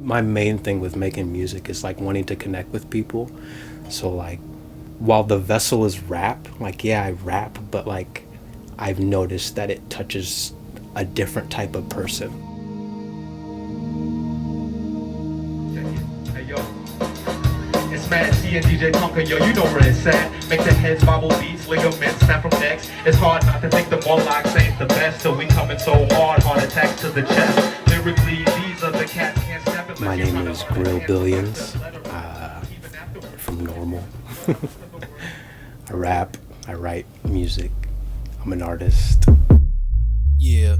my main thing with making music is like wanting to connect with people. So like, while the vessel is rap, like, yeah, I rap, but like, I've noticed that it touches a different type of person. Hey yo, it's Mad C and DJ Tonka, yo, you know where it's at. Make the heads bobble, beats, ligaments, snap from necks. It's hard not to think the Morlocks ain't the best, so we coming so hard, heart attacks to the chest. Lyrically, these are the cats can't step it. My name is Billyenz, from Normal. I rap, I write music, I'm an artist. Yeah.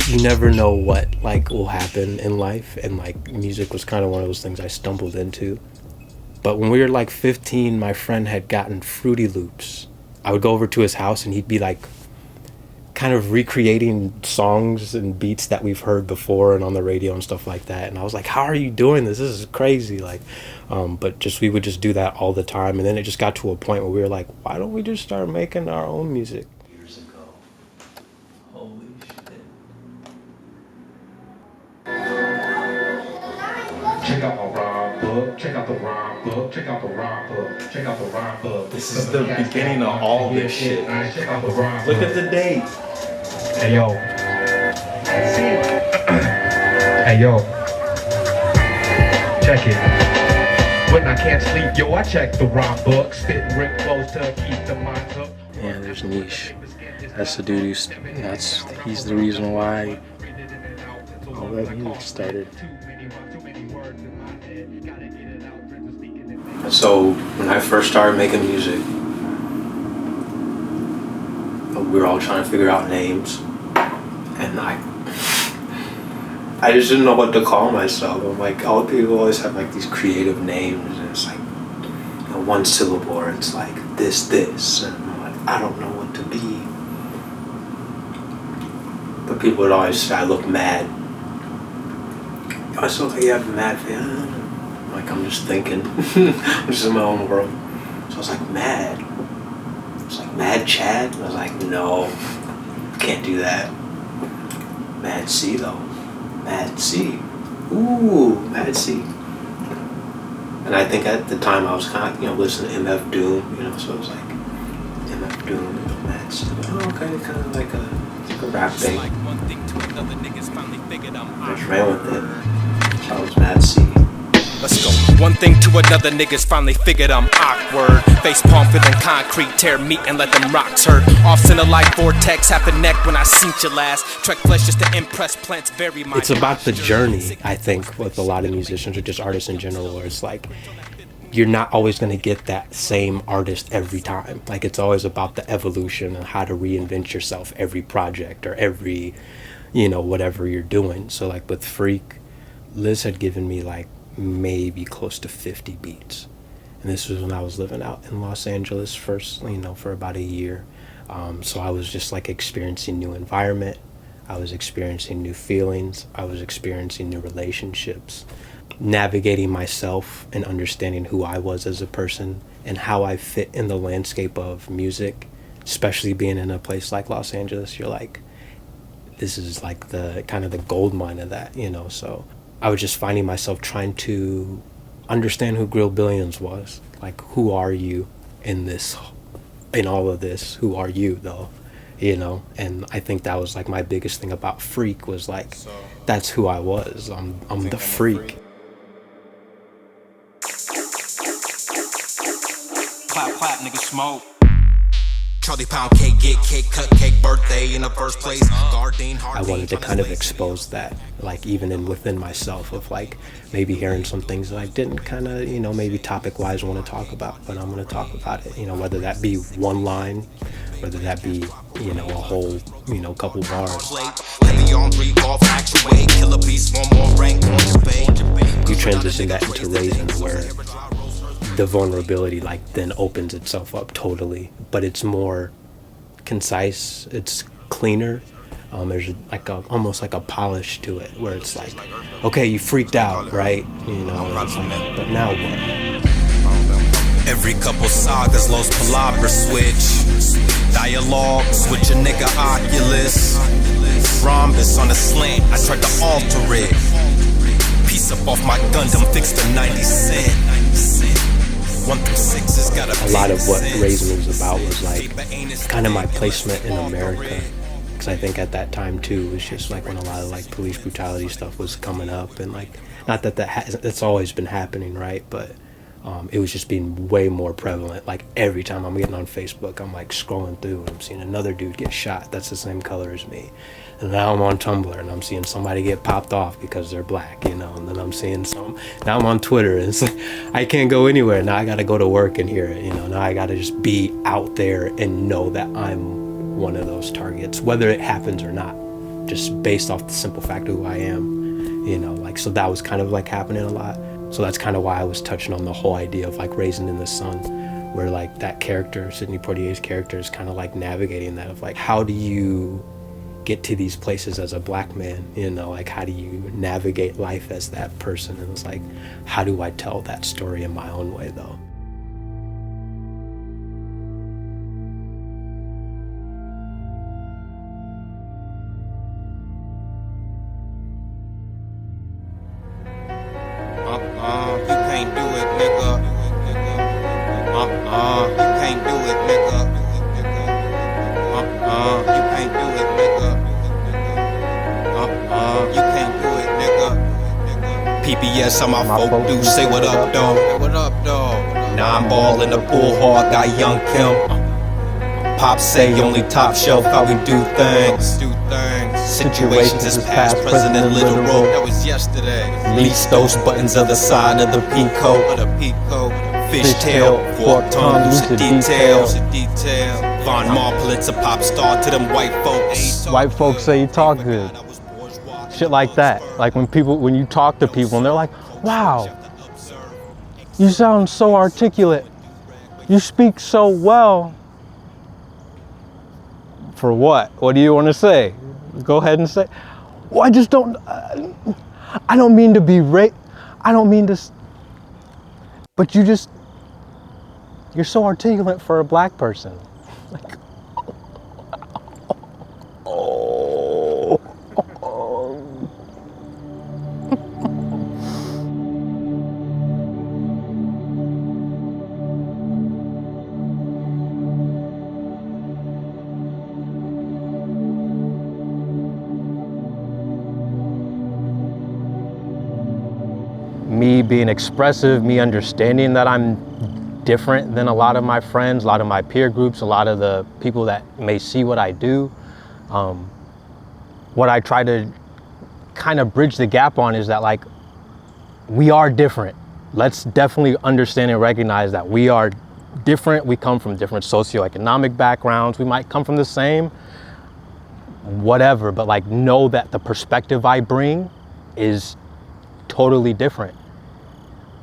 You never know what like will happen in life, and like music was kind of one of those things I stumbled into. But when we were like 15, my friend had gotten Fruity Loops. I would go over to his house and he'd be like kind of recreating songs and beats that we've heard before and on the radio and stuff like that. And I was like, how are you doing this? This is crazy. Like, but just, we would just do that all the time. And then it just got to a point where we were like, why don't we just start making our own music? Years ago. Holy shit. Check out my rhyme book, check out the rhyme book, check out the rhyme book, check out the rhyme book. This is the beginning of all this shit. Check out the rhyme Look at the date. Hey yo. Hey yo. Check it. When I can't sleep, yo, I check the rhyme book. Spit rip flows to keep the minds up. Yeah, there's Niche. That's the dude he's the reason why all that music started. So when I first started making music, we were all trying to figure out names, and I just didn't know what to call myself. I'm like, all people always have like these creative names, and it's like, you know, one syllable, or it's like this, and I'm like, I don't know what to be. But people would always say I look mad. I look like you have a mad face. Like, I'm just thinking. I'm just in my own world. So I was like, mad. It's like Mad Chad. And I was like, no, can't do that. Mad C though. Mad C. Ooh, Mad C. And I think at the time I was kind of, listening to MF Doom, so it was like MF Doom and Mad C. Oh, okay, kind of like a rap thing. I just ran with it. So I was Mad C. Let's go. One thing to another, niggas finally figured I'm awkward. Face palm feeling concrete, tear meat and let them rocks hurt. Off center like vortex, happen neck when I seen you last. Trek flesh just to impress plants, bury my. It's about the journey, I think, with a lot of musicians or just artists in general, where it's like, you're not always going to get that same artist every time. Like, it's always about the evolution and how to reinvent yourself every project or every, whatever you're doing. So like with Freak, Liz had given me like maybe close to 50 beats, and this was when I was living out in Los Angeles first, for about a year. So I was just like experiencing new environment, I was experiencing new feelings, I was experiencing new relationships, navigating myself and understanding who I was as a person and how I fit in the landscape of music, especially being in a place like Los Angeles. You're like, this is like the kind of the gold mine of that, so I was just finding myself trying to understand who Billyenz was. Like, who are you in all of this? Who are you, though? And I think that was like my biggest thing about Freak was like, that's who I was. I'm the freak. Clap, clap, nigga, smoke. Charlie Pound cake, get cake, cut cake, birthday in the first place. I wanted to kind of expose that, like even within myself, of like maybe hearing some things that I didn't kind of, maybe topic-wise want to talk about, but I'm going to talk about it, whether that be one line, whether that be, a whole, couple bars. You transition that into Raisin, where the vulnerability like then opens itself up totally, but it's more concise, it's cleaner. There's like almost like a polish to it, where it's like, okay, you freaked out, right? It's like, but now what? Every couple sagas, Los Palabras switch. Dialogue, switch a nigga Oculus. Rhombus on a slant, I tried to alter it. Piece up off my Gundam, fixed to 90 cent. 1 through 6 has got a lot of what Raising was about was like kind of my placement in America. Because I think at that time too, it was just like when a lot of like police brutality stuff was coming up, and like, not that that's always been happening, right? But it was just being way more prevalent. Like every time I'm getting on Facebook, I'm like scrolling through and I'm seeing another dude get shot that's the same color as me. And now I'm on Tumblr and I'm seeing somebody get popped off because they're black, you know. And then I'm seeing now I'm on Twitter and it's like, I can't go anywhere. Now I gotta go to work and hear it, you know. Now I gotta just be out there and know that I'm one of those targets, whether it happens or not, just based off the simple fact of who I am, you know. Like, so that was kind of like happening a lot. So that's kind of why I was touching on the whole idea of like Raising in the Sun, where like that character, Sidney Poitier's character, is kind of like navigating that of like, how do you get to these places as a black man, you know, like how do you navigate life as that person? And it's like, how do I tell that story in my own way though? You can't do it, nigga. You can't do it, nigga. You can't do it, nigga. You can't do it, nigga. PBS on my folk do, say what up, dog. What up, dog? Now I'm ball in the pool hard, got Young Kim. Pop say only top shelf, how we do things. Situations is past, present, and literal. That was yesterday. Lease those buttons other side of the peacoat. Fishtail, fork tongue, lucid details. Von Marplitz, a pop star to them white folks. White folks say you talk good. Shit like that. Like when you talk to people and they're like, wow, you sound so articulate. You speak so well. For what? What do you want to say? Go ahead and say. Well, I just don't. I don't mean to be I don't mean to. But you're so articulate for a black person. Like, oh. Me being expressive, me understanding that I'm different than a lot of my friends, a lot of my peer groups, a lot of the people that may see what I do. What I try to kind of bridge the gap on is that, like, we are different. Let's definitely understand and recognize that we are different. We come from different socioeconomic backgrounds. We might come from the same, whatever, but like know that the perspective I bring is totally different.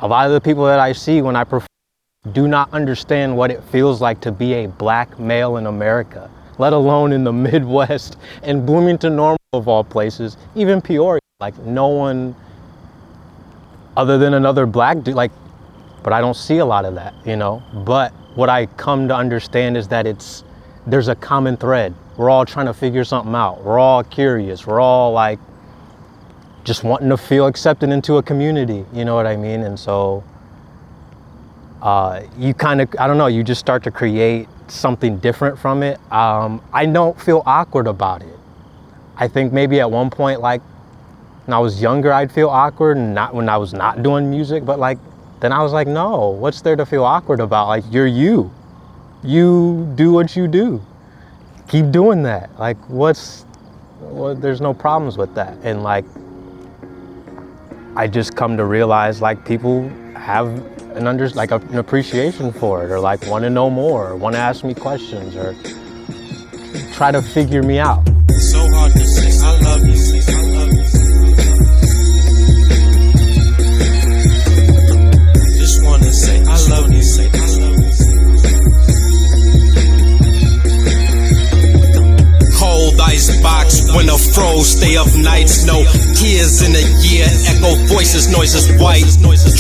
A lot of the people that I see when I perform do not understand what it feels like to be a black male in America, let alone in the Midwest and Bloomington Normal of all places, even Peoria. Like, no one other than another black dude, like, but I don't see a lot of that, you know? But what I come to understand is that there's a common thread. We're all trying to figure something out. We're all curious. We're all like just wanting to feel accepted into a community, you know what I mean? And so you kind of, I don't know, you just start to create something different from it. I don't feel awkward about it. I think maybe at one point, like when I was younger, I'd feel awkward, and not when I was not doing music, but like, then I was like, no, what's there to feel awkward about? Like, you're you. You do what you do. Keep doing that. Like, there's no problems with that. And like, I just come to realize, like, people have an appreciation for it, or like want to know more, or want to ask me questions, or try to figure me out. So hard to say, I love you, I love you. Just wanna say, I love you, say, I love you. Cold ice box when a froze, stay up nights, no tears in a year, echo voices, noises white.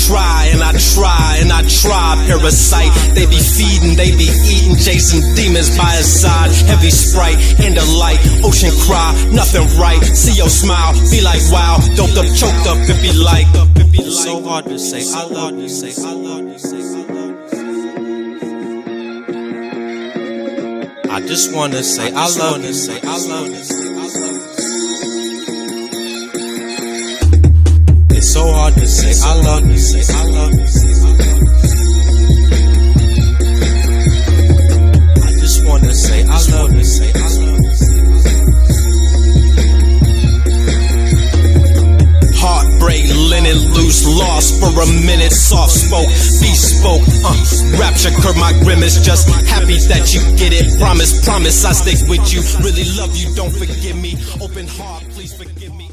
Try and I try and I try, parasite. They be feeding, they be eating, chasing demons by his side. Heavy Sprite in the light, ocean cry, nothing right. See your smile, be like wow, doped up, choked up, it be like. It's so hard to say, I love you, say, I love you, say, I love you, say. I just wanna say, I love you, say, I love you, say, I love you. It's so hard to say, I love you, say, I love you, say, I love you. I just wanna say, I love you, say, I love you, say, I love you. Heartbreak, linen loose, lost for a minute, soft spoke, bespoke, rapture curb my grimace, just happy that you get it, promise, I stick with you, really love you, don't forgive me, open heart, please forgive me.